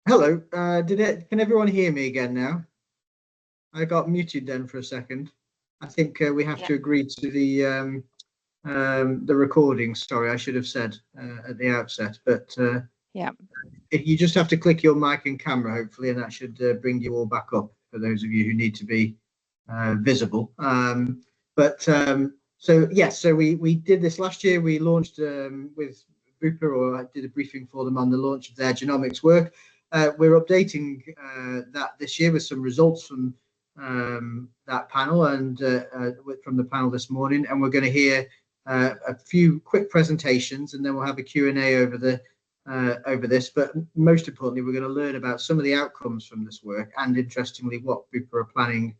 Hello. Can everyone hear me again now? I got muted then for a second. I think we have to agree to the recording. Sorry, I should have said at the outset. But yeah, you just have to click your mic and camera, hopefully, and that should bring you all back up for those of you who need to be visible. So we did this last year. We launched with BUPA, or I did a briefing for them on the launch of their genomics work. We're updating that this year with some results from that panel and from the panel this morning, and we're going to hear a few quick presentations, and then we'll have a Q&A over this. But most importantly, we're going to learn about some of the outcomes from this work, and interestingly, what BUPA are planning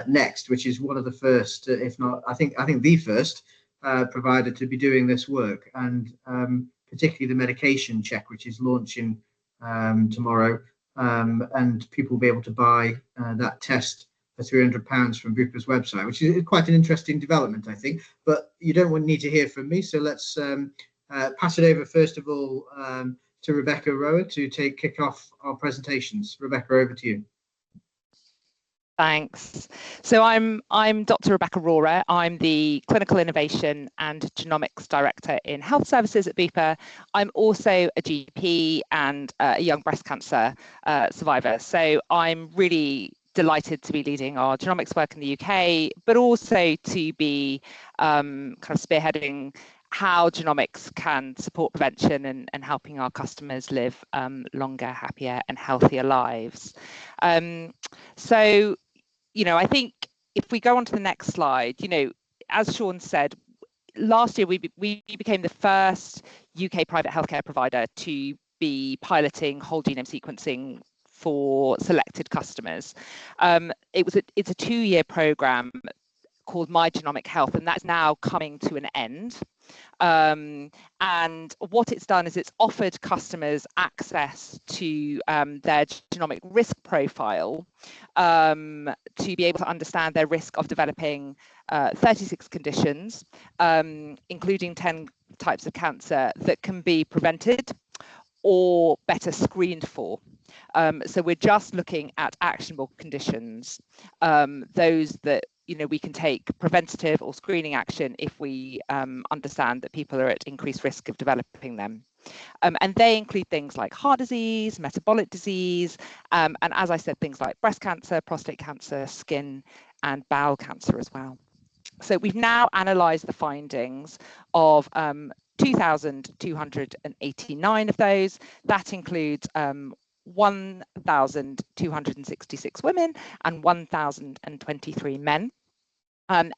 next, which is one of the first, if not, I think the first provider to be doing this work, and particularly the medication check, which is launching tomorrow, and people will be able to buy that test for £300 from BUPA's website, which is quite an interesting development, I think. But you don't need to hear from me, so let's pass it over first of all to Rebecca Rower to kick off our presentations. Rebecca, over to you. Thanks. So I'm Dr. Rebecca Rohrer. I'm the Clinical Innovation and Genomics Director in Health Services at BUPA. I'm also a GP and a young breast cancer survivor. So I'm really delighted to be leading our genomics work in the UK, but also to be kind of spearheading how genomics can support prevention and helping our customers live longer, happier and healthier lives. So, I think if we go on to the next slide, as Sean said, last year we became the first UK private healthcare provider to be piloting whole genome sequencing for selected customers. It's a 2-year program called My Genomic Health, and that's now coming to an end. And what it's done is it's offered customers access to their genomic risk profile to be able to understand their risk of developing 36 conditions, including 10 types of cancer that can be prevented or better screened for. So we're just looking at actionable conditions, those that we can take preventative or screening action if we understand that people are at increased risk of developing them. And they include things like heart disease, metabolic disease, and as I said, things like breast cancer, prostate cancer, skin and bowel cancer as well. So we've now analysed the findings of 2,289 of those. That includes 1,266 women and 1,023 men. And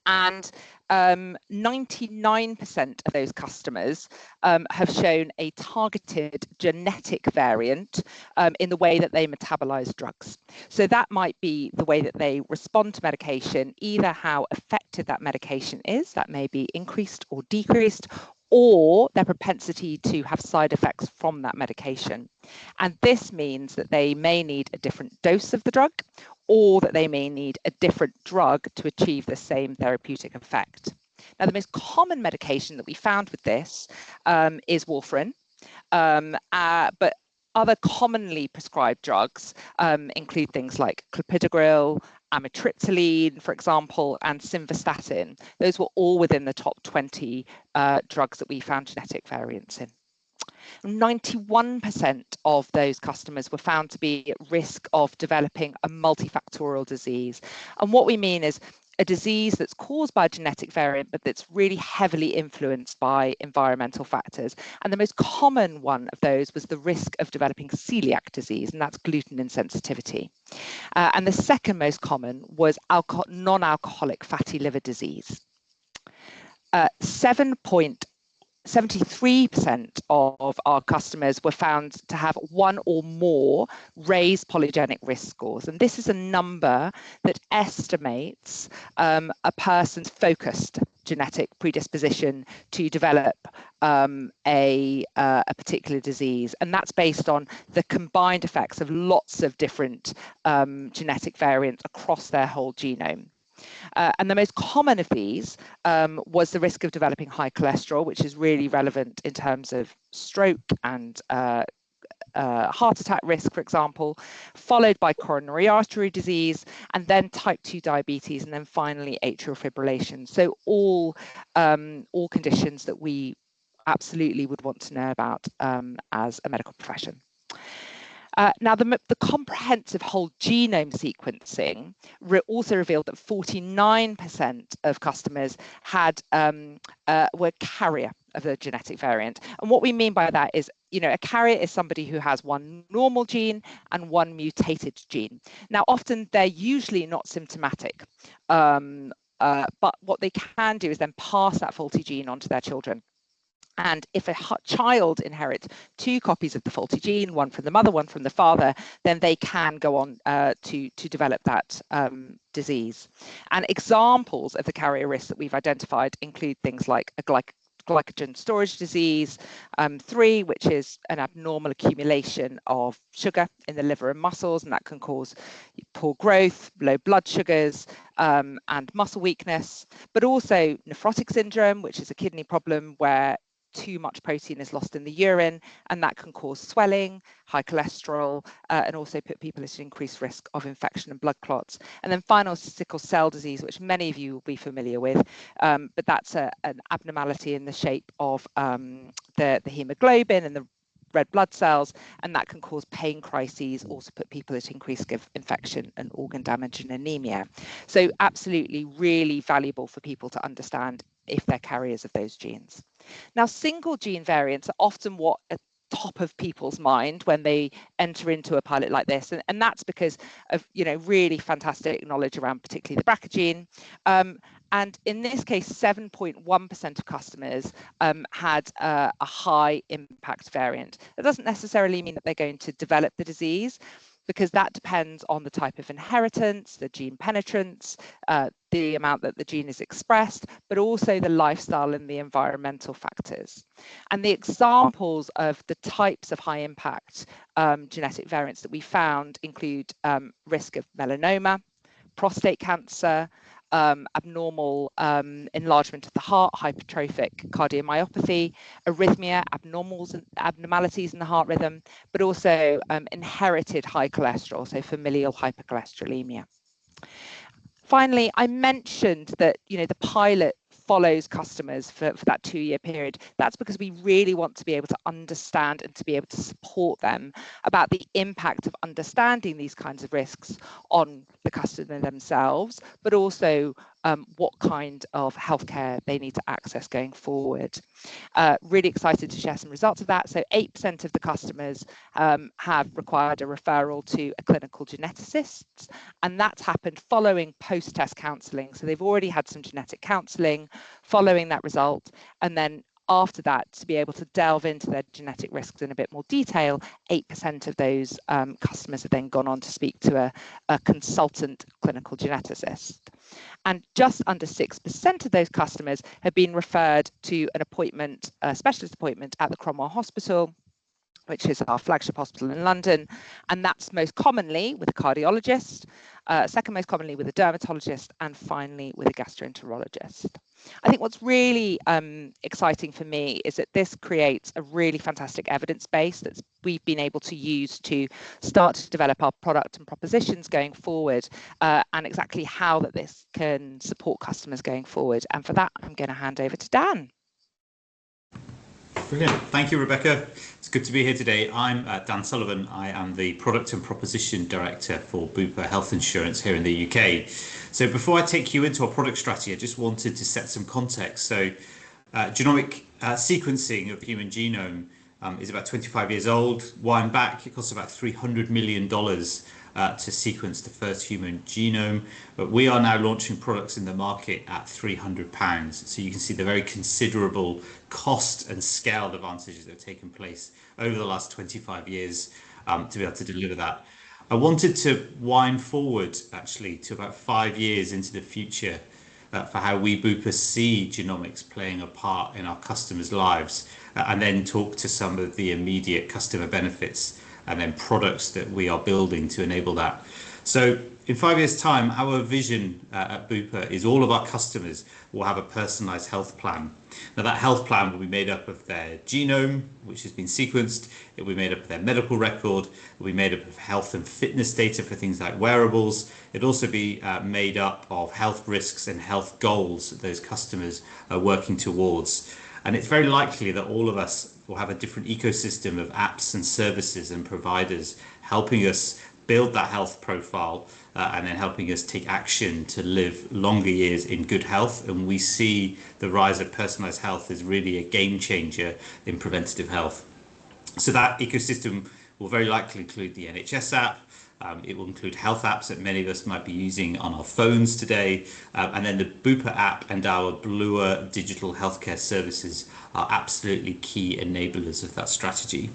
99% of those customers have shown a targeted genetic variant in the way that they metabolize drugs. So that might be the way that they respond to medication, either how effective that medication is, that may be increased or decreased, or their propensity to have side effects from that medication. And this means that they may need a different dose of the drug, or that they may need a different drug to achieve the same therapeutic effect. Now, the most common medication that we found with this is warfarin, but other commonly prescribed drugs include things like clopidogrel, amitriptyline, for example, and simvastatin. Those were all within the top 20 drugs that we found genetic variants in. 91% of those customers were found to be at risk of developing a multifactorial disease. And what we mean is a disease that's caused by a genetic variant, but that's really heavily influenced by environmental factors. And the most common one of those was the risk of developing celiac disease, and that's gluten insensitivity. And the second most common was non-alcoholic fatty liver disease. 73% of our customers were found to have one or more raised polygenic risk scores. And this is a number that estimates a person's focused genetic predisposition to develop a particular disease. And that's based on the combined effects of lots of different genetic variants across their whole genome. And the most common of these was the risk of developing high cholesterol, which is really relevant in terms of stroke and heart attack risk, for example, followed by coronary artery disease, and then type 2 diabetes, and then finally atrial fibrillation. So all conditions that we absolutely would want to know about as a medical profession. Now, the comprehensive whole genome sequencing also revealed that 49% of customers had were carrier of the genetic variant. And what we mean by that is, a carrier is somebody who has one normal gene and one mutated gene. Now, often they're usually not symptomatic, but what they can do is then pass that faulty gene on to their children. And if a child inherits 2 copies of the faulty gene, one from the mother, one from the father, then they can go on to develop that disease. And examples of the carrier risks that we've identified include things like a glycogen storage disease, 3, which is an abnormal accumulation of sugar in the liver and muscles, and that can cause poor growth, low blood sugars, and muscle weakness, but also nephrotic syndrome, which is a kidney problem where too much protein is lost in the urine, and that can cause swelling, high cholesterol, and also put people at increased risk of infection and blood clots. And then final, sickle cell disease, which many of you will be familiar with, but that's an abnormality in the shape of the hemoglobin and the red blood cells, and that can cause pain crises, also put people at increased risk of infection and organ damage and anemia. So absolutely really valuable for people to understand if they're carriers of those genes. Now, single gene variants are often what are top of people's mind when they enter into a pilot like this, and that's because of really fantastic knowledge around particularly the BRCA gene. And in this case, 7.1% of customers had a high impact variant. That doesn't necessarily mean that they're going to develop the disease, because that depends on the type of inheritance, the gene penetrance, the amount that the gene is expressed, but also the lifestyle and the environmental factors. And the examples of the types of high impact genetic variants that we found include risk of melanoma, prostate cancer, abnormal enlargement of the heart, hypertrophic cardiomyopathy, arrhythmia, abnormalities in the heart rhythm, but also inherited high cholesterol, so familial hypercholesterolemia. Finally, I mentioned that the pilot follows customers for that 2-year period. That's because we really want to be able to understand and to be able to support them about the impact of understanding these kinds of risks on the customer themselves, but also what kind of healthcare they need to access going forward. Really excited to share some results of that. So 8% of the customers have required a referral to a clinical geneticist, and that's happened following post-test counselling. So they've already had some genetic counselling following that result, and then after that, to be able to delve into their genetic risks in a bit more detail, 8% of those customers have then gone on to speak to a consultant clinical geneticist. And just under 6% of those customers have been referred to an appointment, a specialist appointment at the Cromwell Hospital, which is our flagship hospital in London, and that's most commonly with a cardiologist, second most commonly with a dermatologist, and finally with a gastroenterologist. I think what's really exciting for me is that this creates a really fantastic evidence base that we've been able to use to start to develop our product and propositions going forward, and exactly how that this can support customers going forward. And for that, I'm going to hand over to Dan. Brilliant. Thank you, Rebecca. It's good to be here today. I'm Dan Sullivan. I am the Product and Proposition Director for BUPA Health Insurance here in the UK. So before I take you into our product strategy, I just wanted to set some context. So genomic sequencing of the human genome is about 25 years old. Wind back, it costs about $300 million to sequence the first human genome, but we are now launching products in the market at £300. So you can see the very considerable cost and scale advantages that have taken place over the last 25 years to be able to deliver that. I wanted to wind forward actually to about 5 years into the future for how we BUPA see genomics playing a part in our customers' lives, and then talk to some of the immediate customer benefits and then products that we are building to enable that. So in 5 years' time, our vision at BUPA is all of our customers will have a personalised health plan. Now that health plan will be made up of their genome, which has been sequenced. It will be made up of their medical record. It will be made up of health and fitness data for things like wearables. It'll also be made up of health risks and health goals that those customers are working towards. And it's very likely that all of us will have a different ecosystem of apps and services and providers helping us build that health profile and then helping us take action to live longer years in good health. And we see the rise of personalised health as really a game changer in preventative health. So that ecosystem will very likely include the NHS app. It will include health apps that many of us might be using on our phones today. And then the BUPA app and our BLUA digital healthcare services are absolutely key enablers of that strategy.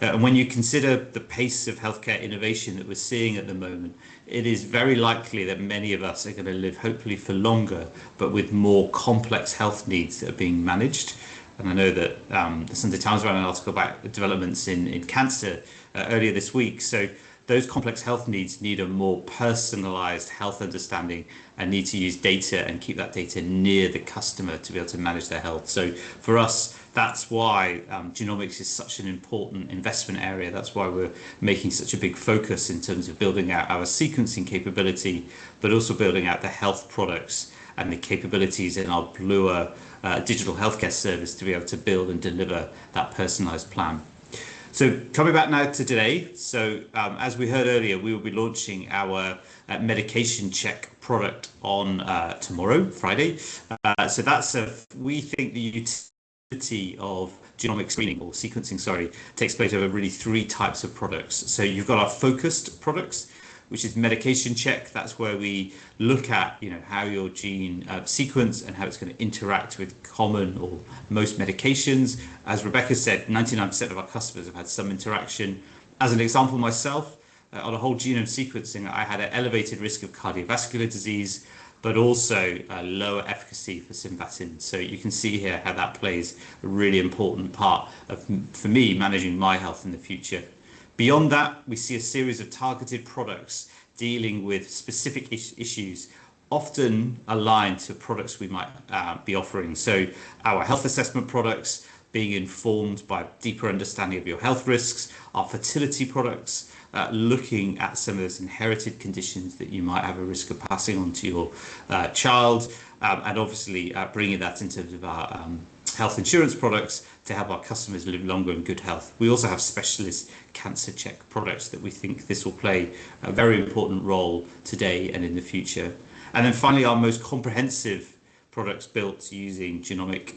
And when you consider the pace of healthcare innovation that we're seeing at the moment, it is very likely that many of us are going to live hopefully for longer, but with more complex health needs that are being managed. And I know that the Sunday Times ran an article about the developments in cancer earlier this week. So those complex health needs need a more personalised health understanding and need to use data and keep that data near the customer to be able to manage their health. So for us, that's why genomics is such an important investment area. That's why we're making such a big focus in terms of building out our sequencing capability, but also building out the health products and the capabilities in our BLUA digital healthcare service to be able to build and deliver that personalised plan. So coming back now to today, so as we heard earlier, we will be launching our medication check product on tomorrow, Friday. So that's we think the utility of genomic screening or sequencing, takes place over really 3 types of products. So you've got our focused products, which is medication check. That's where we look at, how your gene sequence and how it's going to interact with common or most medications. As Rebecca said, 99% of our customers have had some interaction. As an example, myself, on a whole genome sequencing, I had an elevated risk of cardiovascular disease, but also a lower efficacy for Simvatin. So you can see here how that plays a really important part of, for me, managing my health in the future. Beyond that, we see a series of targeted products dealing with specific issues, often aligned to products we might be offering. So our health assessment products being informed by deeper understanding of your health risks, our fertility products, looking at some of those inherited conditions that you might have a risk of passing on to your child, and obviously bringing that in terms of our health insurance products to help our customers live longer in good health. We also have specialist cancer check products that we think this will play a very important role today and in the future. And then finally, our most comprehensive products built using genomic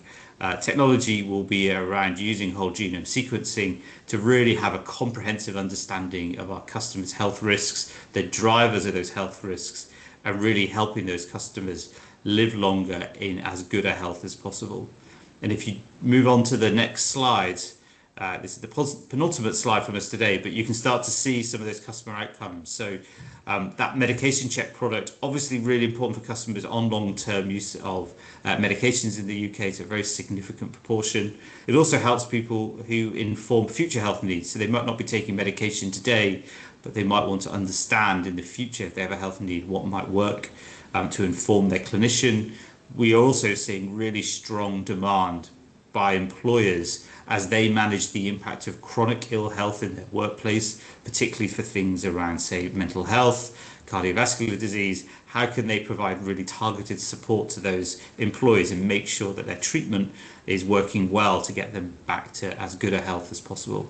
technology will be around using whole genome sequencing to really have a comprehensive understanding of our customers' health risks, the drivers of those health risks, and really helping those customers live longer in as good a health as possible. And if you move on to the next slide, this is the penultimate slide from us today, but you can start to see some of those customer outcomes. So that medication check product, obviously really important for customers on long-term use of medications in the UK. It's a very significant proportion. It also helps people who inform future health needs. So they might not be taking medication today, but they might want to understand in the future if they have a health need, what might work to inform their clinician. We are also seeing really strong demand by employers as they manage the impact of chronic ill health in their workplace, particularly for things around, say, mental health, cardiovascular disease. How can they provide really targeted support to those employees and make sure that their treatment is working well to get them back to as good a health as possible?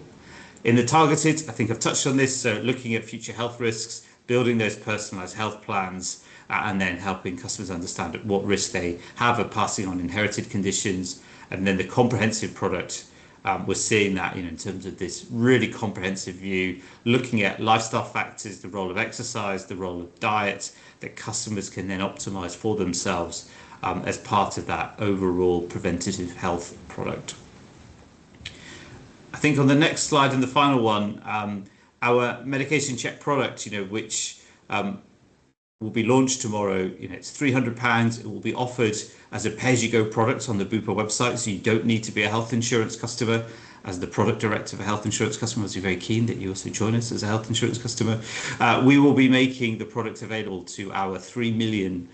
In the targeted, I think I've touched on this, so looking at future health risks, building those personalised health plans, and then helping customers understand what risk they have of passing on inherited conditions. And then the comprehensive product, we're seeing that in terms of this really comprehensive view, looking at lifestyle factors, the role of exercise, the role of diet, that customers can then optimize for themselves as part of that overall preventative health product. I think on the next slide and the final one, our medication check product, which will be launched tomorrow. It's £300. It will be offered as a pay-as-you-go product on the BUPA website, so you don't need to be a health insurance customer. as the product director for health insurance customers, we're very keen that you also join us as a health insurance customer. We will be making the product available to our 3 million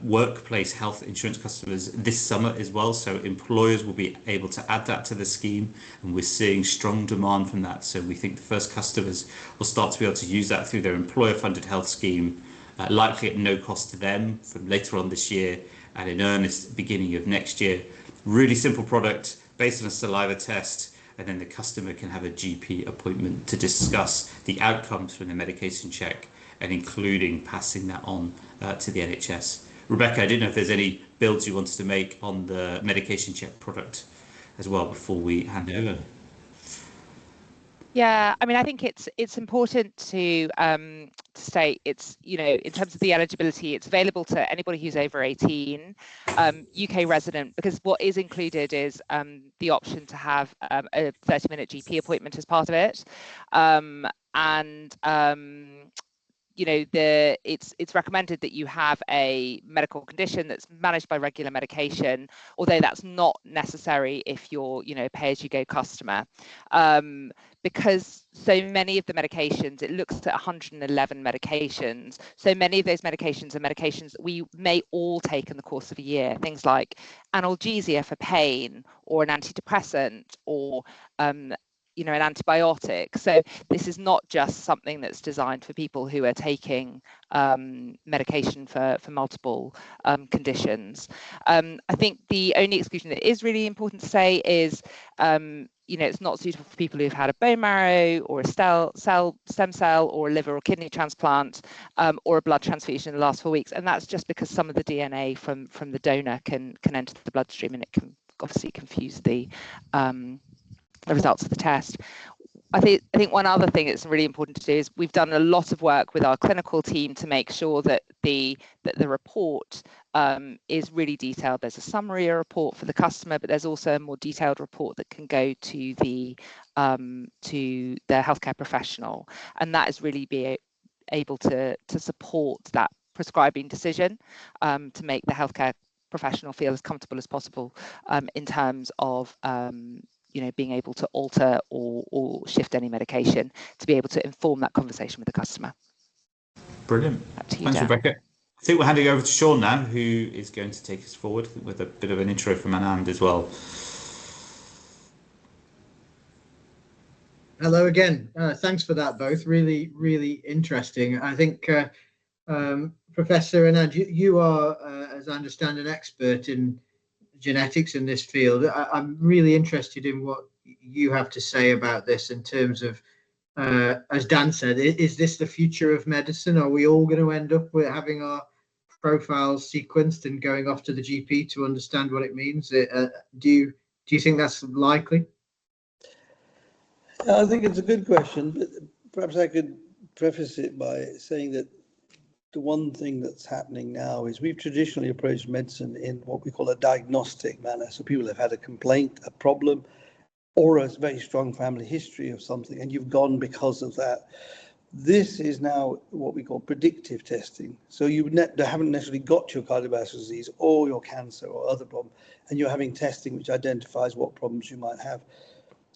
workplace health insurance customers this summer as well. So employers will be able to add that to the scheme, and we're seeing strong demand from that. So we think the first customers will start to be able to use that through their employer funded health scheme, likely at no cost to them from later on this year and in earnest beginning of next year. Really simple product based on a saliva test, and then the customer can have a GP appointment to discuss the outcomes from the medication check, and including passing that on to the NHS. Rebecca, I didn't know if there's any builds you wanted to make on the medication check product as well before we hand over. Yeah, I mean, I think it's important to state it's, you know, in terms of the eligibility, it's available to anybody who's over 18, UK resident, because what is included is the option to have a 30-minute GP appointment as part of it, you know, it's recommended that you have a medical condition that's managed by regular medication, although that's not necessary if you're, you know, pay-as-you-go customer. Because so many of the medications, it looks at 111 medications. So many of those medications are medications that we may all take in the course of a year. Things like analgesia for pain, or an antidepressant, or you know, an antibiotic. So this is not just something that's designed for people who are taking medication for multiple conditions. I think the only exclusion that is really important to say is, you know, it's not suitable for people who've had a bone marrow or a stem cell or a liver or kidney transplant, or a blood transfusion in the last 4 weeks. And that's just because some of the DNA from the donor can enter the bloodstream, and it can obviously confuse the results of the test. I think one other thing that's really important to do is we've done a lot of work with our clinical team to make sure that the report is really detailed. There's a summary report for the customer, but there's also a more detailed report that can go to the healthcare professional, and that is really be able to support that prescribing decision, to make the healthcare professional feel as comfortable as possible in terms of you know, being able to alter or shift any medication, to be able to inform that conversation with the customer. Brilliant. Thanks, Dan. Rebecca. I think we're handing over to Sean now, who is going to take us forward with a bit of an intro from Anand as well. Hello again. Thanks for that, both. Really, really interesting. I think, Professor Anand, you are, as I understand, an expert in genetics in this field. I'm really interested in what you have to say about this in terms of, as Dan said, is this the future of medicine? Are we all going to end up with having our profiles sequenced and going off to the GP to understand what it means? Do you think that's likely? I think it's a good question, but perhaps I could preface it by saying that the one thing that's happening now is we've traditionally approached medicine in what we call a diagnostic manner. So people have had a complaint, a problem, or a very strong family history of something, and you've gone because of that. This is now what we call predictive testing. So you haven't necessarily got your cardiovascular disease or your cancer or other problem, and you're having testing which identifies what problems you might have.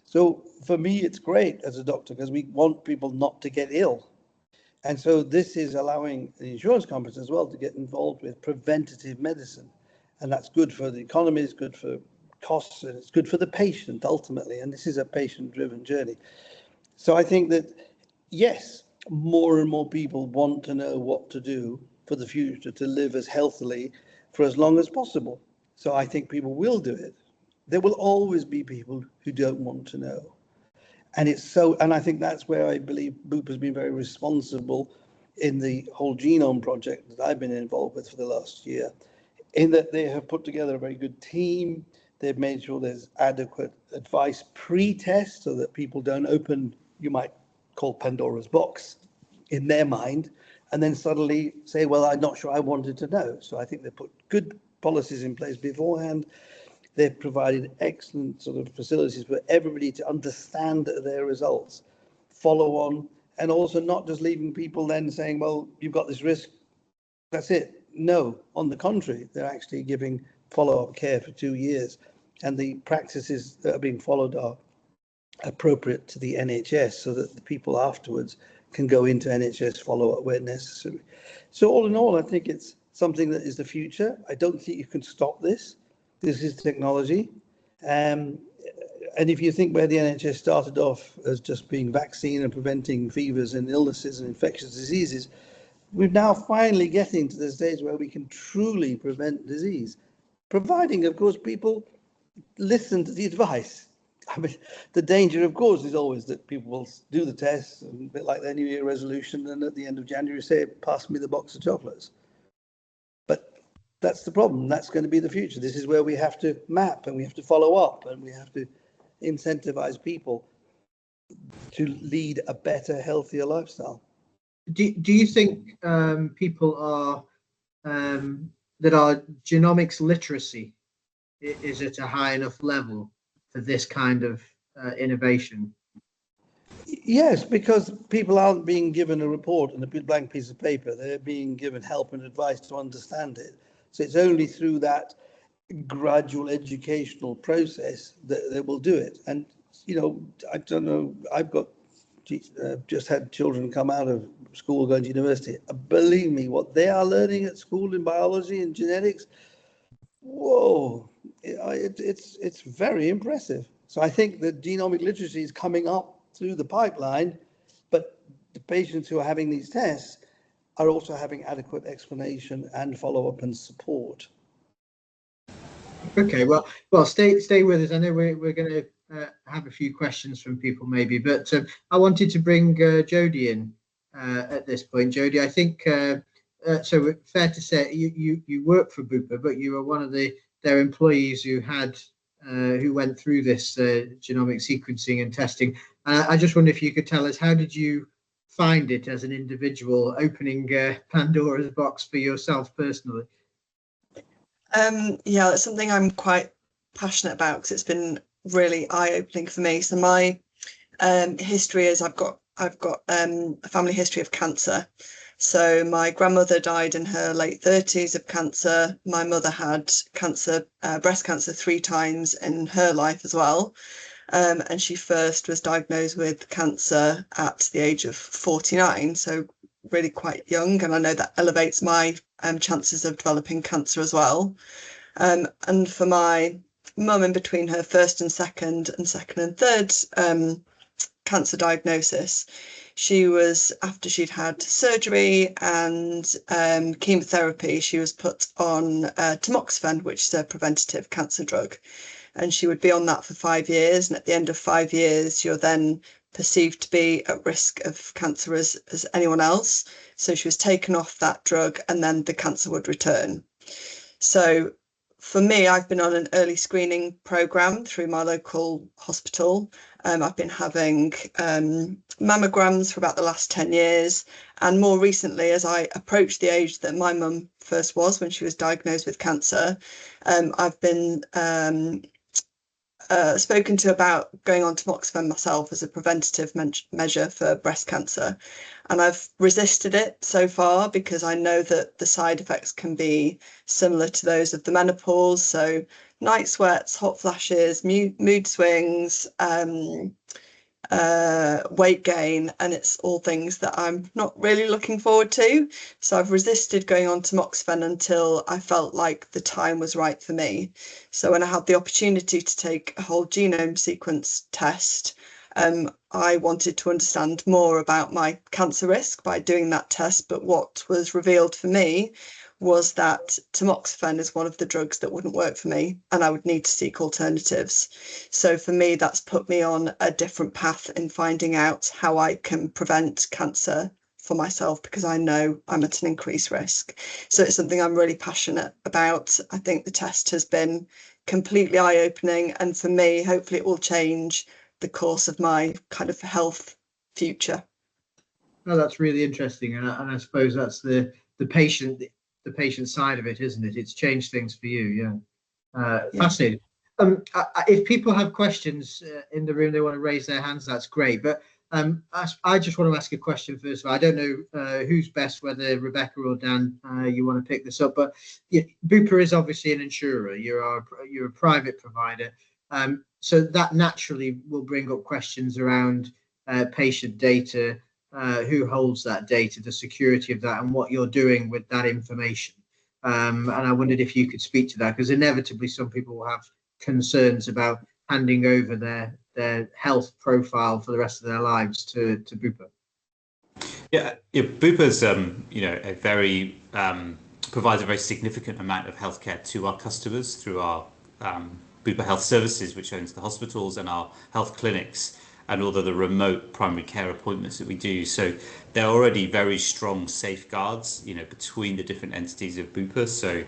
So for me, it's great as a doctor, because we want people not to get ill. And so this is allowing the insurance companies as well to get involved with preventative medicine. And that's good for the economy, it's good for costs, and it's good for the patient ultimately. And this is a patient-driven journey. So I think that, yes, more and more people want to know what to do for the future to live as healthily for as long as possible. So I think people will do it. There will always be people who don't want to know. And I think that's where I believe BUPA has been very responsible in the whole genome project that I've been involved with for the last year, in that they have put together a very good team. They've made sure there's adequate advice pre-test so that people don't open, you might call Pandora's box in their mind, and then suddenly say, well, I'm not sure I wanted to know. So I think they put good policies in place beforehand. They've provided excellent sort of facilities for everybody to understand their results, follow on, and also not just leaving people then saying, well, you've got this risk, that's it. No, on the contrary, they're actually giving follow-up care for 2 years. And the practices that are being followed are appropriate to the NHS, so that the people afterwards can go into NHS follow-up where necessary. So all in all, I think it's something that is the future. I don't think you can stop this. This is technology. And if you think where the NHS started off as just being vaccine and preventing fevers and illnesses and infectious diseases, we're now finally getting to the stage where we can truly prevent disease, providing, of course, people listen to the advice. I mean, the danger, of course, is always that people will do the test, and a bit like their New Year resolution, and at the end of January say, pass me the box of chocolates. But that's the problem. That's going to be the future. This is where we have to map, and we have to follow up, and we have to incentivize people to lead a better, healthier lifestyle. Do you think people are that our genomics literacy is at a high enough level for this kind of innovation? Yes, because people aren't being given a report and a blank piece of paper. They're being given help and advice to understand it. So it's only through that gradual educational process that they will do it. And, you know, I don't know, I've got just had children come out of school going to university. Believe me, what they are learning at school in biology and genetics, whoa, it's very impressive. So I think the genomic literacy is coming up through the pipeline, but the patients who are having these tests are also having adequate explanation and follow-up and support. Okay, well, stay with us. I know we're going to have a few questions from people maybe, but I wanted to bring Jodie in at this point. Jodie, I think so. Fair to say you work for BUPA, but you were one of their employees who went through this genomic sequencing and testing. I just wonder if you could tell us, how did you find it as an individual, opening Pandora's box for yourself personally? Yeah, it's something I'm quite passionate about because it's been really eye-opening for me. So my history is I've got a family history of cancer. So my grandmother died in her late 30s of cancer. My mother had cancer, breast cancer, 3 times in her life as well. And she first was diagnosed with cancer at the age of 49, so really quite young. And I know that elevates my chances of developing cancer as well. And for my mum, in between her first and second and third cancer diagnosis, she was, after she'd had surgery and chemotherapy, she was put on tamoxifen, which is a preventative cancer drug. And she would be on that for 5 years. And at the end of 5 years, you're then perceived to be at risk of cancer as anyone else. So she was taken off that drug, and then the cancer would return. So for me, I've been on an early screening program through my local hospital. I've been having mammograms for about the last 10 years. And more recently, as I approached the age that my mum first was when she was diagnosed with cancer, I've been spoken to about going on tamoxifen myself as a preventative measure for breast cancer. And I've resisted it so far because I know that the side effects can be similar to those of the menopause. So night sweats, hot flashes, mood swings, weight gain, and it's all things that I'm not really looking forward to. So I've resisted going on tamoxifen until I felt like the time was right for me. So when I had the opportunity to take a whole genome sequence test, I wanted to understand more about my cancer risk by doing that test. But what was revealed for me was that tamoxifen is one of the drugs that wouldn't work for me, and I would need to seek alternatives. So for me, that's put me on a different path in finding out how I can prevent cancer for myself, because I know I'm at an increased risk. So it's something I'm really passionate about. I think the test has been completely eye-opening, and for me, hopefully it will change the course of my kind of health future. Oh, that's really interesting, and I suppose that's the patient side of it, isn't it? It's changed things for you. Yeah. Fascinating. If people have questions in the room, they want to raise their hands, that's great. But I just want to ask a question first of all. I don't know who's best, whether Rebecca or Dan, you want to pick this up. But BUPA is obviously an insurer. You're a private provider. So that naturally will bring up questions around patient data, who holds that data, the security of that, and what you're doing with that information. And I wondered if you could speak to that, because inevitably some people will have concerns about handing over their health profile for the rest of their lives to BUPA. Yeah, BUPA's a very provides a very significant amount of healthcare to our customers through our BUPA Health Services, which owns the hospitals, and our health clinics, and all of the remote primary care appointments that we do. So there are already very strong safeguards, between the different entities of BUPA. So,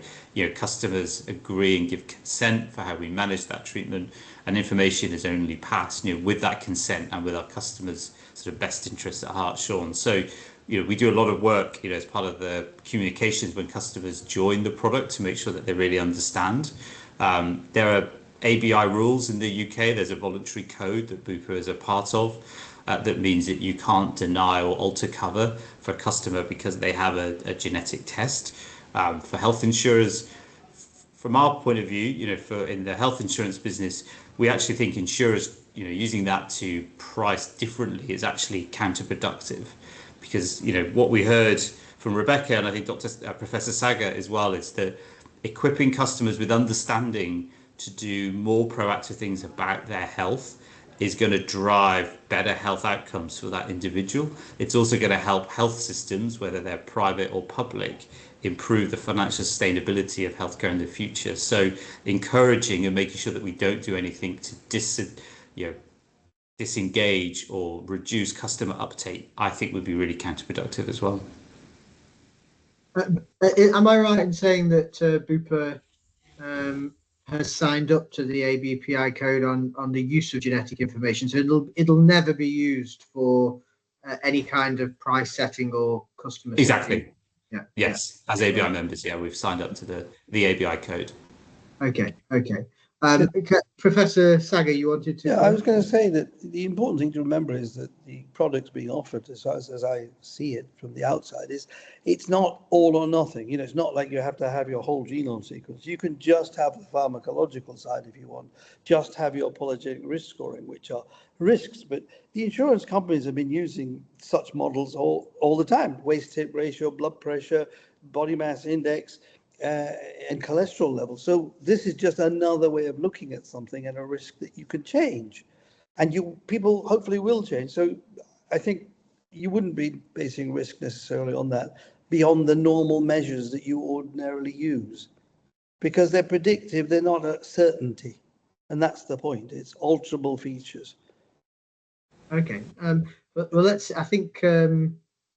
customers agree and give consent for how we manage that treatment, and information is only passed, with that consent and with our customers' sort of best interests at heart, Sean. So, we do a lot of work, as part of the communications when customers join the product to make sure that they really understand. There are ABI rules in the UK. There's a voluntary code that BUPA is a part of that means that you can't deny or alter cover for a customer because they have a genetic test. For health insurers, from our point of view, in the health insurance business, we actually think insurers, using that to price differently is actually counterproductive, because what we heard from Rebecca, and I think Professor Saga as well, is that equipping customers with understanding to do more proactive things about their health is going to drive better health outcomes for that individual. It's also going to help health systems, whether they're private or public, improve the financial sustainability of healthcare in the future. So encouraging and making sure that we don't do anything to disengage or reduce customer uptake, I think would be really counterproductive as well. Am I right in saying that BUPA has signed up to the ABPI code on the use of genetic information, so it'll never be used for any kind of price setting or customer exactly setting? Yeah. Yes, as ABI members, we've signed up to the ABI code. Okay. Professor Saga, you wanted to? Yeah, I was going to say that the important thing to remember is that the products being offered, as I see it from the outside, is it's not all or nothing. It's not like you have to have your whole genome sequence. You can just have the pharmacological side if you want, just have your polygenic risk scoring, which are risks. But the insurance companies have been using such models all the time: waist-hip ratio, blood pressure, body mass index, and cholesterol levels. So this is just another way of looking at something and a risk that you can change, and people hopefully will change. So I think you wouldn't be basing risk necessarily on that beyond the normal measures that you ordinarily use, because they're predictive, they're not a certainty, and that's the point. It's alterable features. Okay. I think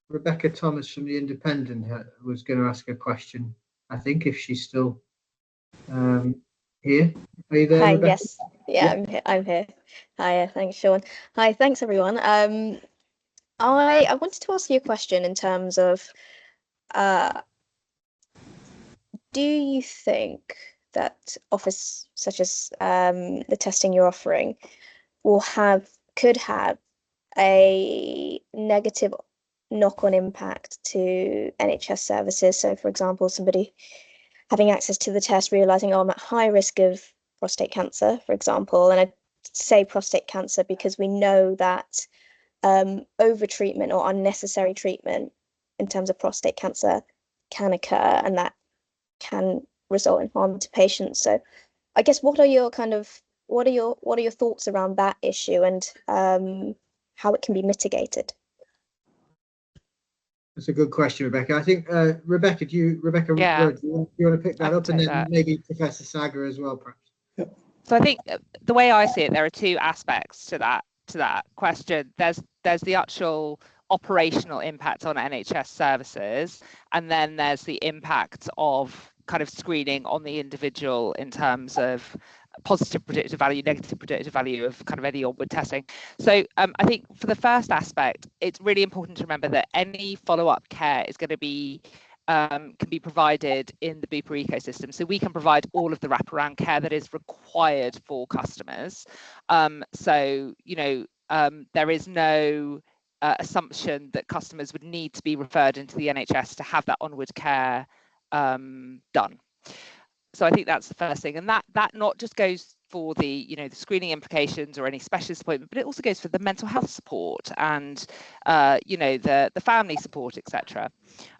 Rebecca Thomas from the Independent was going to ask a question. I think, if she's still here. Are you there, Hi, Rebecca? yes. Yeah, I'm here. Hi, thanks, Sean. Hi, thanks, everyone. I wanted to ask you a question in terms of, do you think that offers such as the testing you're offering could have a negative knock-on impact to NHS services? So, for example, somebody having access to the test, realizing, I'm at high risk of prostate cancer, for example. And I say prostate cancer because we know that over-treatment or unnecessary treatment in terms of prostate cancer can occur, and that can result in harm to patients. So I guess what are your thoughts around that issue, and how it can be mitigated? That's a good question, Rebecca. I think Rebecca, do you want to pick that up, and then maybe Professor Saga as well, perhaps? Yeah. So I think the way I see it, there are two aspects to that question. There's the actual operational impact on NHS services, and then there's the impact of kind of screening on the individual in terms of positive predictive value, negative predictive value of kind of any onward testing. So I think for the first aspect, it's really important to remember that any follow-up care is going to be can be provided in the BUPA ecosystem. So we can provide all of the wraparound care that is required for customers. There is no assumption that customers would need to be referred into the NHS to have that onward care done. So I think that's the first thing, and that not just goes for the the screening implications or any specialist appointment, but it also goes for the mental health support and the family support, etc.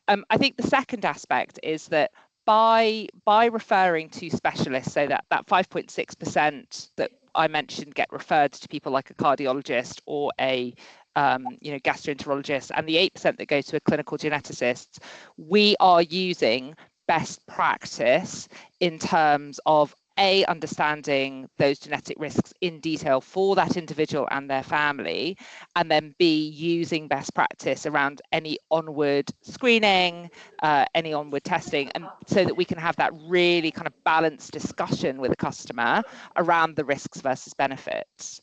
I think the second aspect is that by referring to specialists, so that 5.6% that I mentioned get referred to people like a cardiologist or a gastroenterologist, and the 8% that go to a clinical geneticist, we are using best practice in terms of understanding those genetic risks in detail for that individual and their family, and then using best practice around any onward screening, any onward testing, and so that we can have that really kind of balanced discussion with a customer around the risks versus benefits.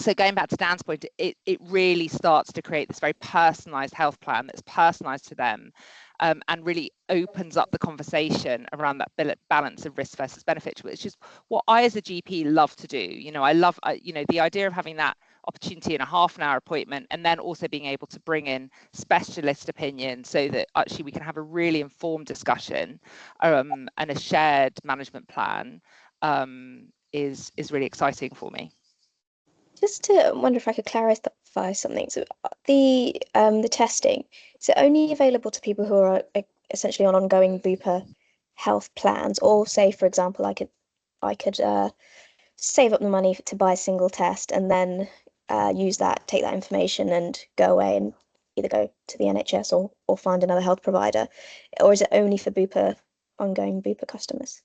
So going back to Dan's point, it really starts to create this very personalised health plan that's personalised to them, and really opens up the conversation around that balance of risk versus benefit, which is what I as a GP love to do. I love the idea of having that opportunity in a half-an-hour appointment, and then also being able to bring in specialist opinion so that actually we can have a really informed discussion, and a shared management plan is really exciting for me. Just to wonder if I could clarify something. So the testing, is it only available to people who are essentially on ongoing BUPA health plans, or say, for example, I could save up the money to buy a single test and then take that information and go away and either go to the NHS or find another health provider, or is it only for ongoing BUPA customers?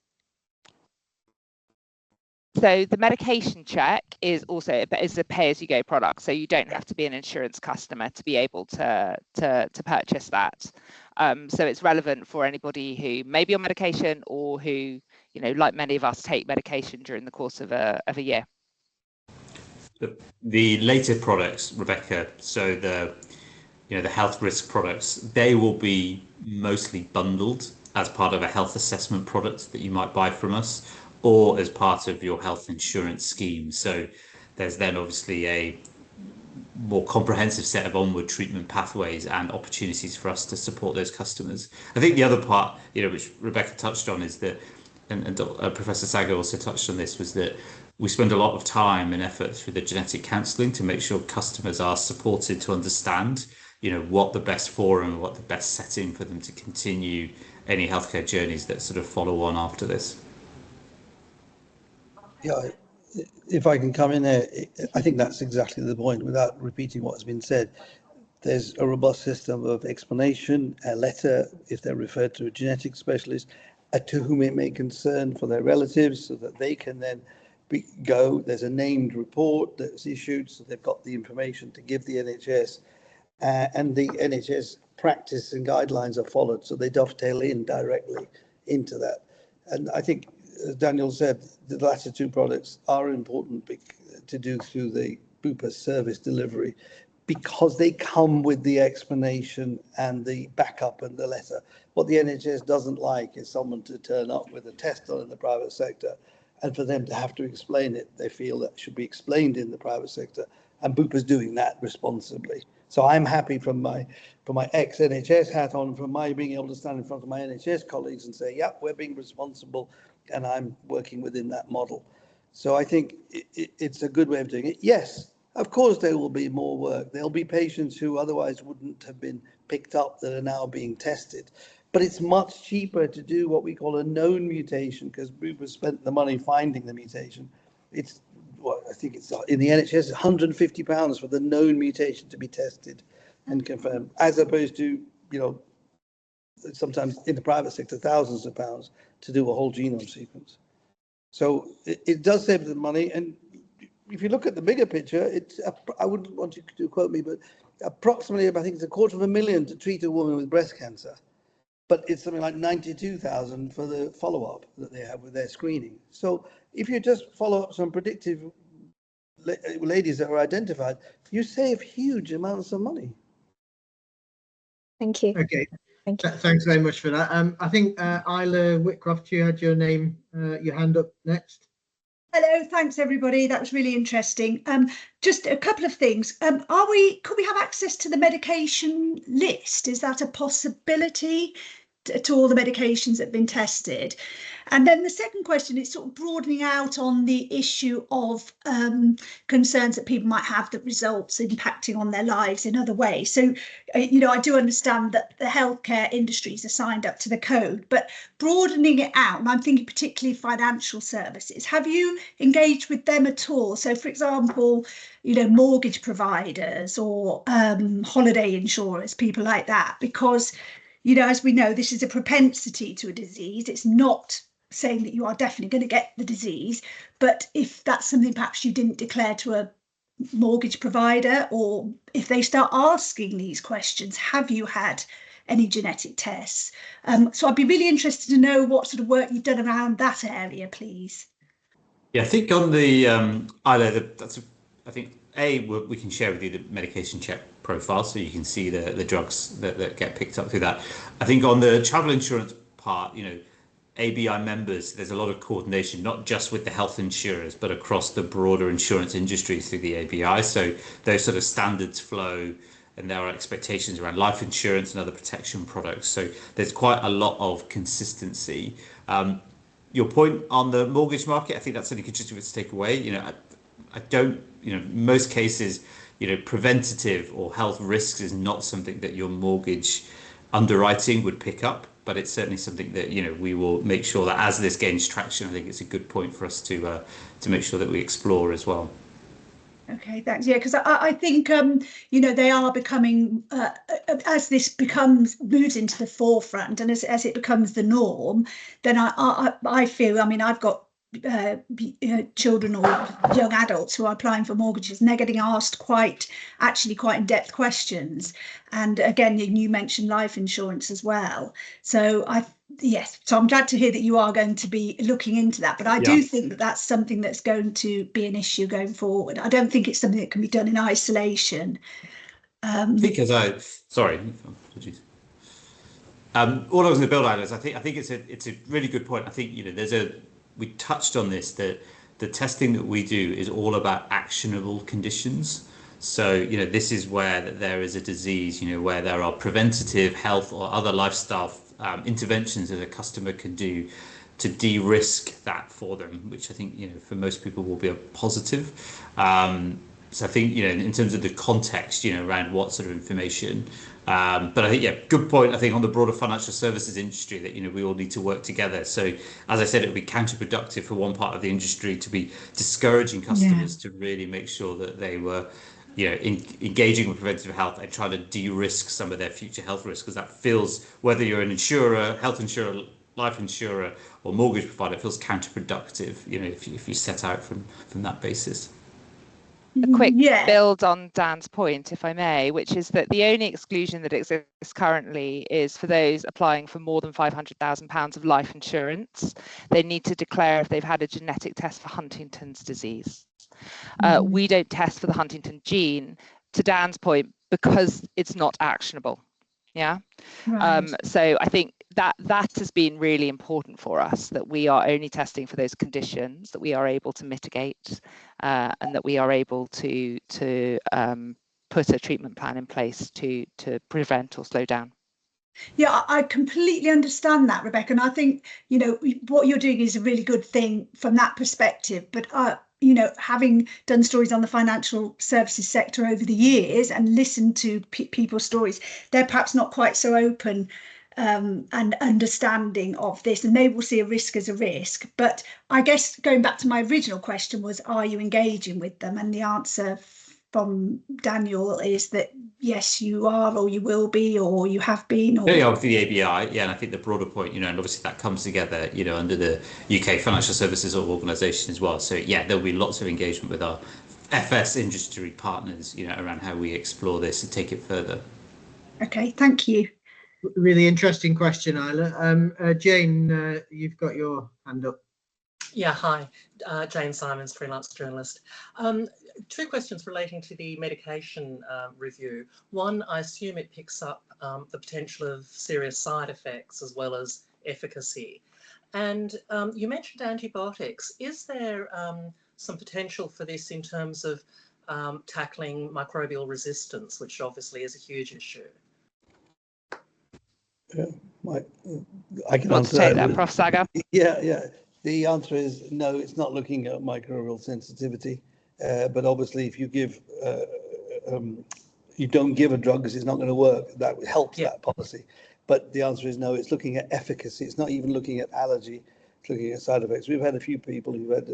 So the medication check is also a pay-as-you-go product, so you don't have to be an insurance customer to be able to purchase that. So it's relevant for anybody who may be on medication or who, like many of us, take medication during the course of a year. The later products, Rebecca, so the health risk products, they will be mostly bundled as part of a health assessment product that you might buy from us, or as part of your health insurance scheme. So there's then obviously a more comprehensive set of onward treatment pathways and opportunities for us to support those customers. I think the other part, which Rebecca touched on, is that, and Professor Sager also touched on this, was that we spend a lot of time and effort through the genetic counselling to make sure customers are supported to understand, what the best forum, what the best setting for them to continue any healthcare journeys that sort of follow on after this. Yeah, if I can come in there, I think that's exactly the point. Without repeating what has been said, there's a robust system of explanation, a letter if they're referred to a genetic specialist, to whom it may concern for their relatives, so that they can then go. There's a named report that's issued, so they've got the information to give the NHS, and the NHS practice and guidelines are followed, so they dovetail in directly into that. And I think, as Daniel said, the latter two products are important to do through the BUPA service delivery, because they come with the explanation and the backup and the letter. What the NHS doesn't like is someone to turn up with a test done in the private sector, and for them to have to explain it. They feel that should be explained in the private sector, and BUPA's doing that responsibly. So I'm happy from my ex-NHS hat on, from my being able to stand in front of my NHS colleagues and say, yeah, we're being responsible, and I'm working within that model. So I think it's a good way of doing it. Yes, of course there will be more work. There'll be patients who otherwise wouldn't have been picked up that are now being tested. But it's much cheaper to do what we call a known mutation, because BUPA spent the money finding the mutation. It's I think it's in the NHS, £150 for the known mutation to be tested and confirmed, as opposed to, sometimes in the private sector, thousands of pounds to do a whole genome sequence. So it does save them money. And if you look at the bigger picture, it's, I wouldn't want you to quote me, but approximately, I think it's $250,000 to treat a woman with breast cancer. But it's something like 92,000 for the follow-up that they have with their screening. So if you just follow up some predictive ladies that are identified, you save huge amounts of money. Thank you. Okay. Thank you. Thanks very much for that. I think Isla Whitcroft, you had your hand up next. Hello, thanks everybody. That was really interesting. Just a couple of things. Could we have access to the medication list? Is that a possibility? to all the medications that have been tested? And then the second question is sort of broadening out on the issue of concerns that people might have that results impacting on their lives in other ways. So, I do understand that the healthcare industries are signed up to the code, but broadening it out, and I'm thinking particularly financial services, have you engaged with them at all? So, for example, mortgage providers or holiday insurers, people like that, because, as we know, this is a propensity to a disease. It's not saying that you are definitely going to get the disease, but if that's something perhaps you didn't declare to a mortgage provider, or if they start asking these questions, have you had any genetic tests? So I'd be really interested to know what sort of work you've done around that area, please. Yeah, I think on the I think we can share with you the medication check profile, so you can see the drugs that get picked up through that. I think on the travel insurance part, ABI members, there's a lot of coordination, not just with the health insurers, but across the broader insurance industry through the ABI. So those sort of standards flow, and there are expectations around life insurance and other protection products. So there's quite a lot of consistency. Your point on the mortgage market, I think that's something interesting to take away. I don't, most cases, preventative or health risks is not something that your mortgage underwriting would pick up, but it's certainly something that we will make sure that as this gains traction, I think it's a good point for us to make sure that we explore as well. Okay, thanks. Yeah, because I think they are becoming as this moves into the forefront, and as it becomes the norm, then I feel. I mean, I've got children or young adults who are applying for mortgages, and they're getting asked quite in-depth questions. And again, you mentioned life insurance as well. So so I'm glad to hear that you are going to be looking into that. But I do think that that's something that's going to be an issue going forward. I don't think it's something that can be done in isolation. Because sorry, apologies. All I was going to build on is I think it's a really good point. I think we touched on this, that the testing that we do is all about actionable conditions. So this is where there is a disease, where there are preventative health or other lifestyle interventions that a customer can do to de-risk that for them, which I think for most people will be a positive. So I think in terms of the context around what sort of information, but I think good point. I think on the broader financial services industry that we all need to work together. So as I said, it would be counterproductive for one part of the industry to be discouraging customers to really make sure that they were engaging with preventative health and trying to de-risk some of their future health risks, because that feels, whether you're an insurer, health insurer, life insurer, or mortgage provider, it feels counterproductive if you set out from that basis. A quick build on Dan's point, if I may, which is that the only exclusion that exists currently is for those applying for more than £500,000 of life insurance. They need to declare if they've had a genetic test for Huntington's disease. We don't test for the Huntington gene, to Dan's point, because it's not actionable. Yeah. Right. So I think that has been really important for us, that we are only testing for those conditions that we are able to mitigate, and that we are able to put a treatment plan in place to prevent or slow down. Yeah, I completely understand that, Rebecca, and I think what you're doing is a really good thing from that perspective. But having done stories on the financial services sector over the years and listened to people's stories, they're perhaps not quite so open and understanding of this, and they will see a risk as a risk. But I guess going back to my original question was, are you engaging with them? And the answer from Daniel is that yes, you are, or you will be, or you have been. Or yeah, with the ABI, and I think the broader point, and obviously that comes together, under the UK Financial Services Organisation as well. So yeah, there'll be lots of engagement with our FS industry partners, around how we explore this and take it further. Okay, thank you. Really interesting question, Isla. Jane, you've got your hand up. Yeah, hi, Jane Simons, freelance journalist. Two questions relating to the medication review. One, I assume it picks up the potential of serious side effects as well as efficacy. And you mentioned antibiotics. Is there some potential for this in terms of tackling microbial resistance, which obviously is a huge issue? I can Want answer to take that. that, Prof. Sagar? Yeah. The answer is no, it's not looking at microbial sensitivity. But obviously, if you give, you don't give a drug because it's not going to work, that helps that policy. But the answer is no, it's looking at efficacy. It's not even looking at allergy, it's looking at side effects. We've had a few people who've had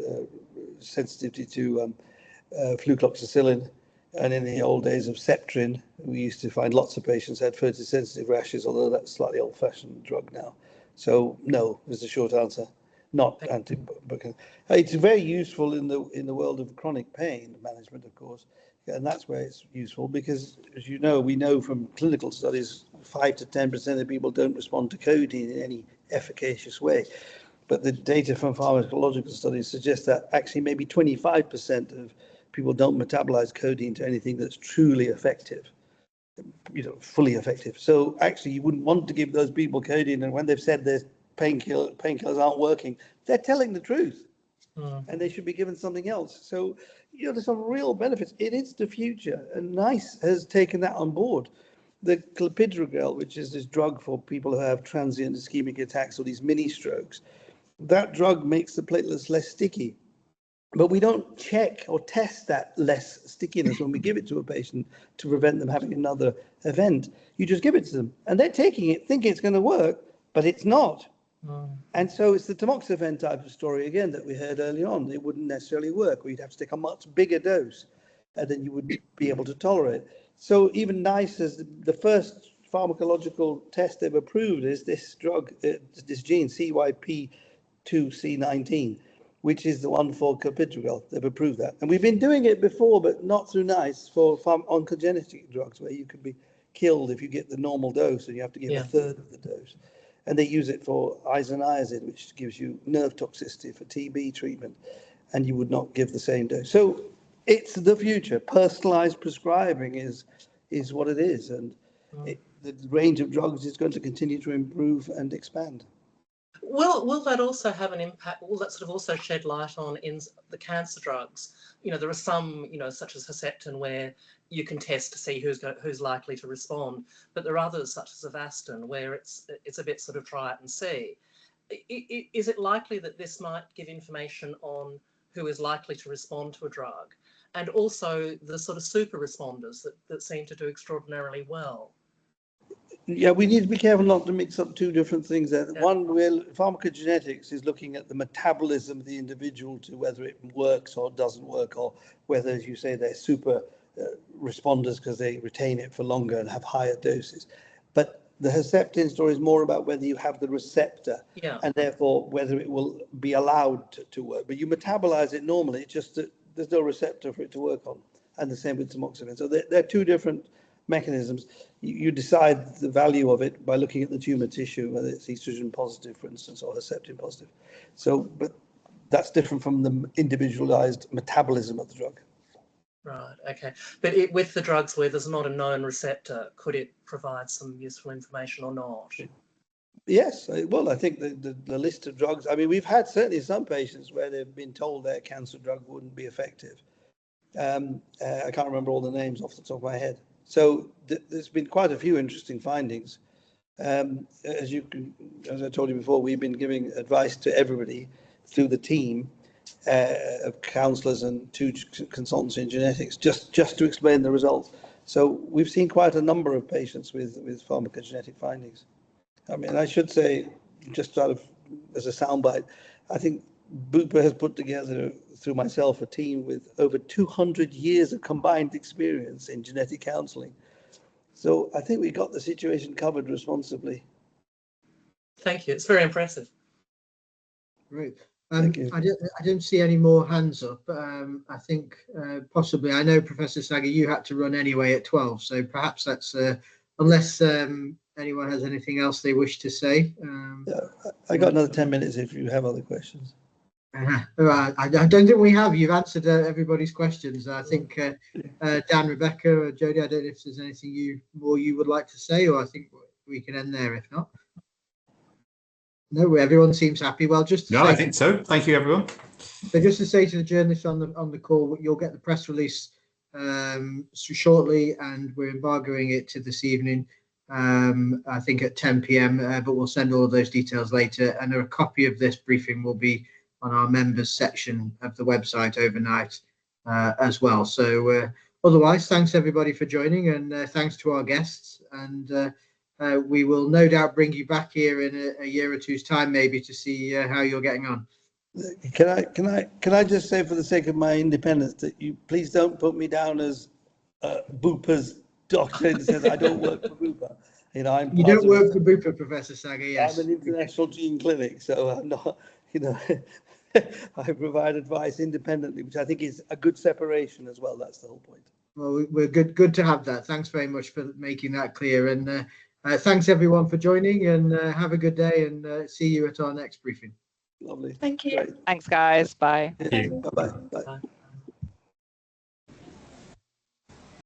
sensitivity to flucloxacillin. And in the old days of Septrin, we used to find lots of patients had photosensitive rashes, although that's a slightly old-fashioned drug now. So no, is the short answer. Not antibiotic. It's very useful in the world of chronic pain management, of course, and that's where it's useful because, as you know, we know from clinical studies, 5 to 10% of people don't respond to codeine in any efficacious way. But the data from pharmacological studies suggests that actually maybe 25% of people don't metabolize codeine to anything that's truly effective, fully effective. So actually, you wouldn't want to give those people codeine, and when they've said their painkillers aren't working, they're telling the truth, and they should be given something else. So there's some real benefits. It is the future, and NICE has taken that on board. The clopidogrel, which is this drug for people who have transient ischemic attacks or these mini strokes, that drug makes the platelets less sticky. But we don't check or test that less stickiness when we give it to a patient to prevent them having another event. You just give it to them, and they're taking it, thinking it's going to work, but it's not. And so it's the tamoxifen type of story again that we heard early on. It wouldn't necessarily work, or you'd have to take a much bigger dose, and then you would be able to tolerate. So even NICE as the first pharmacological test they've approved is this drug, this gene CYP2C19. Which is the one for clopidogrel. They've approved that. And we've been doing it before, but not through NICE, for oncogenetic drugs, where you could be killed if you get the normal dose and you have to give a third of the dose. And they use it for isoniazid, which gives you nerve toxicity for TB treatment, and you would not give the same dose. So it's the future. Personalized prescribing is what it is. And the range of drugs is going to continue to improve and expand. Will that also have an impact? Will that sort of also shed light on in the cancer drugs? There are some, such as Herceptin, where you can test to see who's likely to respond, but there are others such as Avastin where it's a bit sort of try it and see. Is it likely that this might give information on who is likely to respond to a drug, and also the sort of super responders that seem to do extraordinarily well? Yeah, we need to be careful not to mix up two different things there. Yeah. One, pharmacogenetics is looking at the metabolism of the individual to whether it works or doesn't work, or whether, as you say, they're super responders because they retain it for longer and have higher doses. But the Herceptin story is more about whether you have the receptor, and therefore whether it will be allowed to work. But you metabolize it normally, it's just that there's no receptor for it to work on. And the same with tamoxifen. So they're two different mechanisms. You decide the value of it by looking at the tumor tissue, whether it's estrogen positive, for instance, or Herceptin positive. So, but that's different from the individualized metabolism of the drug. Right, okay. But with the drugs where there's not a known receptor, could it provide some useful information or not? Yes, well, I think the list of drugs, I mean, we've had certainly some patients where they've been told their cancer drug wouldn't be effective. I can't remember all the names off the top of my head. So there's been quite a few interesting findings. As I told you before, we've been giving advice to everybody through the team of counsellors and 2 consultants in genetics, just to explain the results. So we've seen quite a number of patients with pharmacogenetic findings. I mean, I should say, just sort of as a soundbite, I think BUPA has put together, through myself, a team with over 200 years of combined experience in genetic counselling. So I think we got the situation covered responsibly. Thank you. It's very impressive. Great. I don't see any more hands up. I think possibly, I know, Professor Sagar, you had to run anyway at 12, so perhaps that's, unless anyone has anything else they wish to say. I got another 10 minutes if you have other questions. I don't think we have. You've answered everybody's questions. I think Dan, Rebecca, or Jodie, I don't know if there's anything more you would like to say, or I think we can end there if not. No, everyone seems happy. Well, just to say, I think so. Thank you, everyone. So just to say to the journalists on the call, you'll get the press release shortly, and we're embargoing it to this evening. I think at 10 p.m. But we'll send all of those details later. And a copy of this briefing will be on our members section of the website overnight as well. So otherwise, thanks everybody for joining, and thanks to our guests. And we will no doubt bring you back here in a year or two's time, maybe, to see how you're getting on. Can I just say, for the sake of my independence, that you please don't put me down as BUPA's doctor in the sense I don't work for BUPA. You know, You don't work for BUPA, Professor Sager. Yes, I'm an international gene clinic, so I'm not. You know, I provide advice independently, which I think is a good separation as well. That's the whole point. Well, we're good to have that. Thanks very much for making that clear, and thanks everyone for joining, and have a good day, and see you at our next briefing. Lovely. Thank you. Great. Thanks, guys. Bye. Thank you. Bye-bye. Bye. Bye.